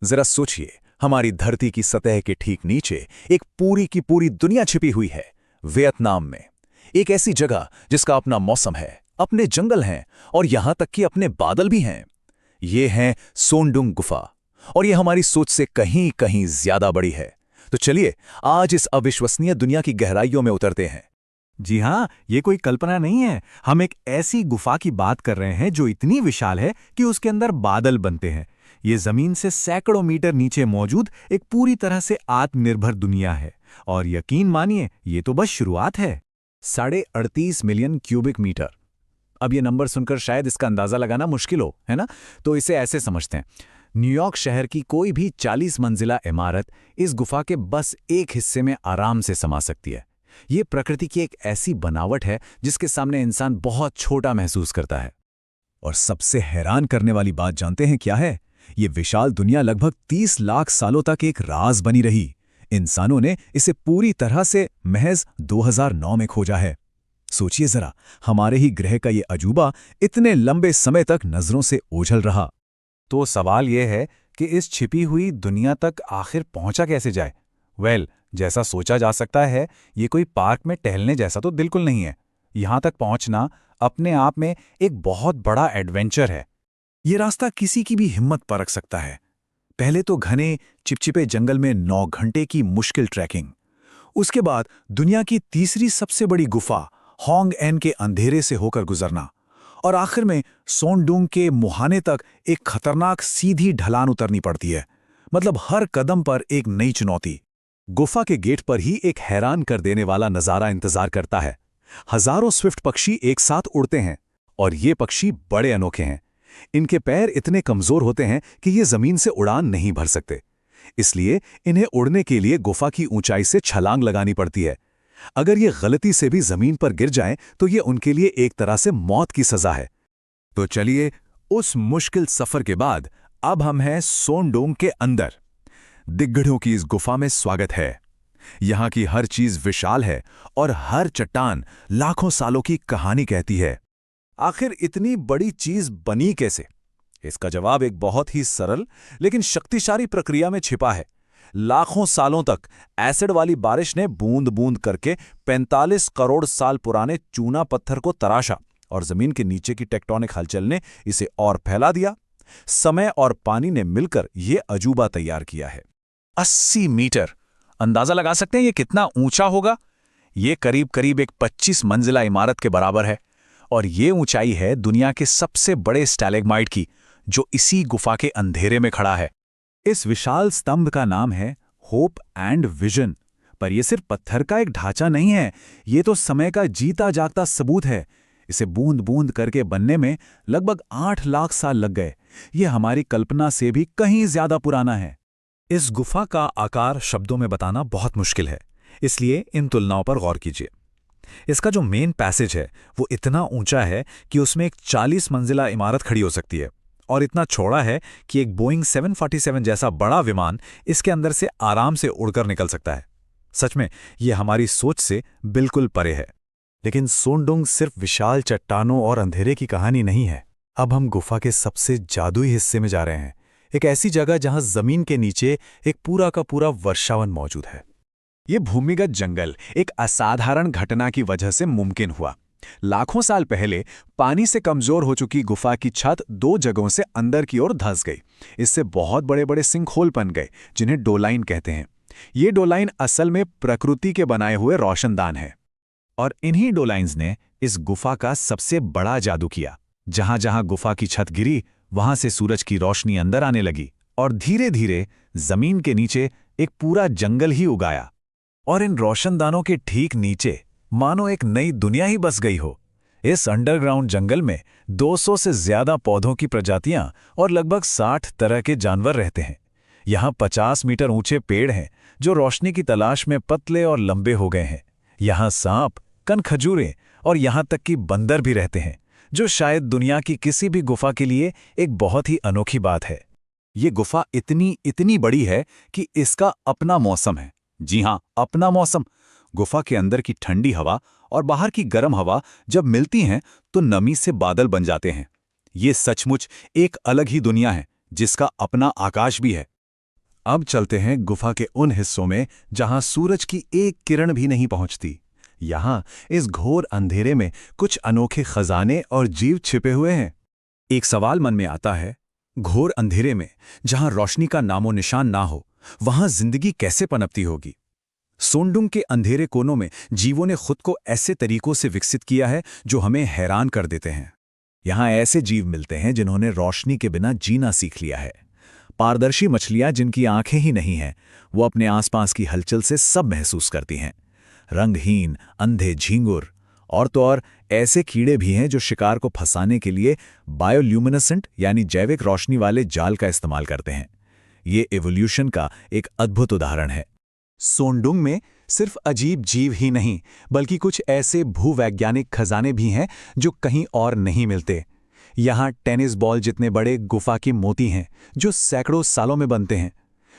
जरा सोचिए, हमारी धरती की सतह के ठीक नीचे एक पूरी की पूरी दुनिया छिपी हुई है। वियतनाम में एक ऐसी जगह जिसका अपना मौसम है, अपने जंगल हैं और यहां तक कि अपने बादल भी हैं। ये है सोनडुंग गुफा, और ये हमारी सोच से कहीं कहीं ज्यादा बड़ी है। तो चलिए आज इस अविश्वसनीय दुनिया की गहराइयों में उतरते हैं। जी हाँ, ये कोई कल्पना नहीं है। हम एक ऐसी गुफा की बात कर रहे हैं जो इतनी विशाल है कि उसके अंदर बादल बनते हैं। ये जमीन से सैकड़ों मीटर नीचे मौजूद एक पूरी तरह से आत्मनिर्भर दुनिया है। और यकीन मानिए, ये तो बस शुरुआत है। 38.5 मिलियन क्यूबिक मीटर। अब ये नंबर सुनकर शायद इसका अंदाजा लगाना मुश्किल हो, है ना? तो इसे ऐसे समझते हैं, न्यूयॉर्क शहर की कोई भी 40 मंजिला इमारत इस गुफा के बस एक हिस्से में आराम से समा सकती है। ये प्रकृति की एक ऐसी बनावट है जिसके सामने इंसान बहुत छोटा महसूस करता है। और सबसे हैरान करने वाली बात जानते हैं क्या है? ये विशाल दुनिया लगभग 30 लाख सालों तक एक राज बनी रही। इंसानों ने इसे पूरी तरह से महज 2009 में खोजा है। सोचिए जरा, हमारे ही ग्रह का ये अजूबा इतने लंबे समय तक नजरों से ओझल रहा। तो सवाल यह है कि इस छिपी हुई दुनिया तक आखिर पहुंचा कैसे जाए? जैसा सोचा जा सकता है, ये कोई पार्क में टहलने जैसा तो बिल्कुल नहीं है। यहां तक पहुंचना अपने आप में एक बहुत बड़ा एडवेंचर है। ये रास्ता किसी की भी हिम्मत परख सकता है। पहले तो घने चिपचिपे जंगल में 9 घंटे की मुश्किल ट्रैकिंग, उसके बाद दुनिया की तीसरी सबसे बड़ी गुफा होंग एन के अंधेरे से होकर गुजरना, और आखिर में सोनडुंग के मुहाने तक एक खतरनाक सीधी ढलान उतरनी पड़ती है। मतलब हर कदम पर एक नई चुनौती। गुफा के गेट पर ही एक हैरान कर देने वाला नजारा इंतजार करता है। हजारों स्विफ्ट पक्षी एक साथ उड़ते हैं, और ये पक्षी बड़े अनोखे हैं। इनके पैर इतने कमजोर होते हैं कि ये जमीन से उड़ान नहीं भर सकते। इसलिए इन्हें उड़ने के लिए गुफा की ऊंचाई से छलांग लगानी पड़ती है। अगर ये गलती से भी जमीन पर गिर जाएं तो ये उनके लिए एक तरह से मौत की सजा है। तो चलिए, उस मुश्किल सफर के बाद अब हम हैं सोनडुंग के अंदर। दिग्गढ़ों की इस गुफा में स्वागत है। यहां की हर चीज विशाल है और हर चट्टान लाखों सालों की कहानी कहती है। आखिर इतनी बड़ी चीज बनी कैसे? इसका जवाब एक बहुत ही सरल लेकिन शक्तिशाली प्रक्रिया में छिपा है। लाखों सालों तक एसिड वाली बारिश ने बूंद बूंद करके 45 करोड़ साल पुराने चूना पत्थर को तराशा, और जमीन के नीचे की टेक्टोनिक हलचल ने इसे और फैला दिया। समय और पानी ने मिलकर यह अजूबा तैयार किया है। 80 मीटर। अंदाजा लगा सकते हैं ये कितना ऊंचा होगा? ये करीब करीब एक 25 मंजिला इमारत के बराबर है। और ये ऊंचाई है दुनिया के सबसे बड़े स्टैलेग्माइट की, जो इसी गुफा के अंधेरे में खड़ा है। इस विशाल स्तंभ का नाम है होप एंड विजन। पर यह सिर्फ पत्थर का एक ढांचा नहीं है, ये तो समय का जीता जागता सबूत है। इसे बूंद बूंद करके बनने में लगभग 8 लाख साल लग गए। यह हमारी कल्पना से भी कहीं ज्यादा पुराना है। इस गुफा का आकार शब्दों में बताना बहुत मुश्किल है, इसलिए इन तुलनाओं पर गौर कीजिए। इसका जो मेन पैसेज है वो इतना ऊंचा है कि उसमें एक 40 मंजिला इमारत खड़ी हो सकती है, और इतना चौड़ा है कि एक बोइंग 747 जैसा बड़ा विमान इसके अंदर से आराम से उड़कर निकल सकता है। सच में यह हमारी सोच से बिल्कुल परे है। लेकिन सोनडुंग सिर्फ विशाल चट्टानों और अंधेरे की कहानी नहीं है। अब हम गुफा के सबसे जादुई हिस्से में जा रहे हैं, एक ऐसी जगह जहां जमीन के नीचे एक पूरा का पूरा वर्षावन मौजूद है। ये भूमिगत जंगल एक असाधारण घटना की वजह से मुमकिन हुआ। लाखों साल पहले पानी से कमजोर हो चुकी गुफा की छत 2 जगहों से अंदर की ओर धंस गई। इससे बहुत बड़े बड़े सिंकहोल बन गए, जिन्हें डोलाइन कहते हैं। ये डोलाइन असल में प्रकृति के बनाए हुए रोशनदान है, और इन्हीं डोलाइंस ने इस गुफा का सबसे बड़ा जादू किया। जहां जहां गुफा की छत गिरी, वहां से सूरज की रोशनी अंदर आने लगी, और धीरे धीरे जमीन के नीचे एक पूरा जंगल ही उगाया। और इन रोशनदानों के ठीक नीचे मानो एक नई दुनिया ही बस गई हो। इस अंडरग्राउंड जंगल में 200 से ज्यादा पौधों की प्रजातियां और लगभग 60 तरह के जानवर रहते हैं। यहाँ 50 मीटर ऊंचे पेड़ हैं जो रोशनी की तलाश में पतले और लंबे हो गए हैं। यहाँ सांप, कनखजूरें और यहाँ तक कि बंदर भी रहते हैं, जो शायद दुनिया की किसी भी गुफा के लिए एक बहुत ही अनोखी बात है। ये गुफा इतनी बड़ी है कि इसका अपना मौसम है। जी हाँ, अपना मौसम। गुफा के अंदर की ठंडी हवा और बाहर की गर्म हवा जब मिलती हैं तो नमी से बादल बन जाते हैं। ये सचमुच एक अलग ही दुनिया है, जिसका अपना आकाश भी है। अब चलते हैं गुफा के उन हिस्सों में जहां सूरज की एक किरण भी नहीं पहुंचती। यहां इस घोर अंधेरे में कुछ अनोखे खजाने और जीव छिपे हुए हैं। एक सवाल मन में आता है, घोर अंधेरे में जहां रोशनी का नामो निशान ना हो, वहां जिंदगी कैसे पनपती होगी? सोंडुंग के अंधेरे कोनों में जीवों ने खुद को ऐसे तरीकों से विकसित किया है जो हमें हैरान कर देते हैं। यहां ऐसे जीव मिलते हैं जिन्होंने रोशनी के बिना जीना सीख लिया है। पारदर्शी मछलियां जिनकी आंखें ही नहीं हैं, वो अपने आसपास की हलचल से सब महसूस करती हैं। रंगहीन अंधे झींगुर, और तो और ऐसे कीड़े भी हैं जो शिकार को फंसाने के लिए बायोल्यूमिनेसेंट यानी जैविक रोशनी वाले जाल का इस्तेमाल करते हैं। ये एवोल्यूशन का एक अद्भुत उदाहरण है। सोंडुंग में सिर्फ अजीब जीव ही नहीं, बल्कि कुछ ऐसे भूवैज्ञानिक खजाने भी हैं जो कहीं और नहीं मिलते। यहाँ टेनिस बॉल जितने बड़े गुफा के मोती हैं जो सैकड़ों सालों में बनते हैं।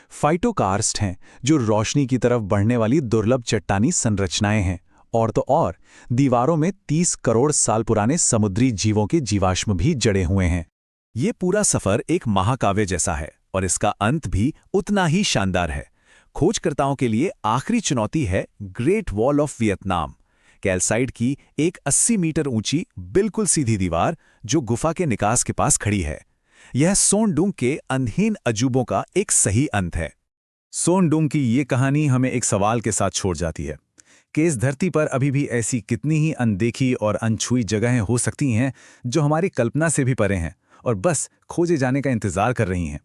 फाइटोकार्स्ट हैं जो रोशनी की तरफ बढ़ने वाली दुर्लभ चट्टानी संरचनाएं हैं। और तो और दीवारों में 30 करोड़ साल पुराने समुद्री जीवों के जीवाश्म भी जड़े हुए हैं। ये पूरा सफर एक महाकाव्य जैसा है और इसका अंत भी उतना ही शानदार है। खोजकर्ताओं के लिए आखिरी चुनौती है great wall of Vietnam, calcite की एक 80 मीटर ऊंची बिल्कुल सीधी दीवार जो गुफा के निकास के पास खड़ी है। यह सोंडुंग के अंधहीन अजूबों का एक सही अंत है। सोंडुंग की ये कहानी हमें एक सवाल के साथ छोड़ जाती है कि इस धरती पर अभी भी ऐसी कितनी ही अनदेखी और अनछुई जगहें हो सकती हैं जो हमारी कल्पना से भी परे हैं और बस खोजे जाने का इंतजार कर रही हैं।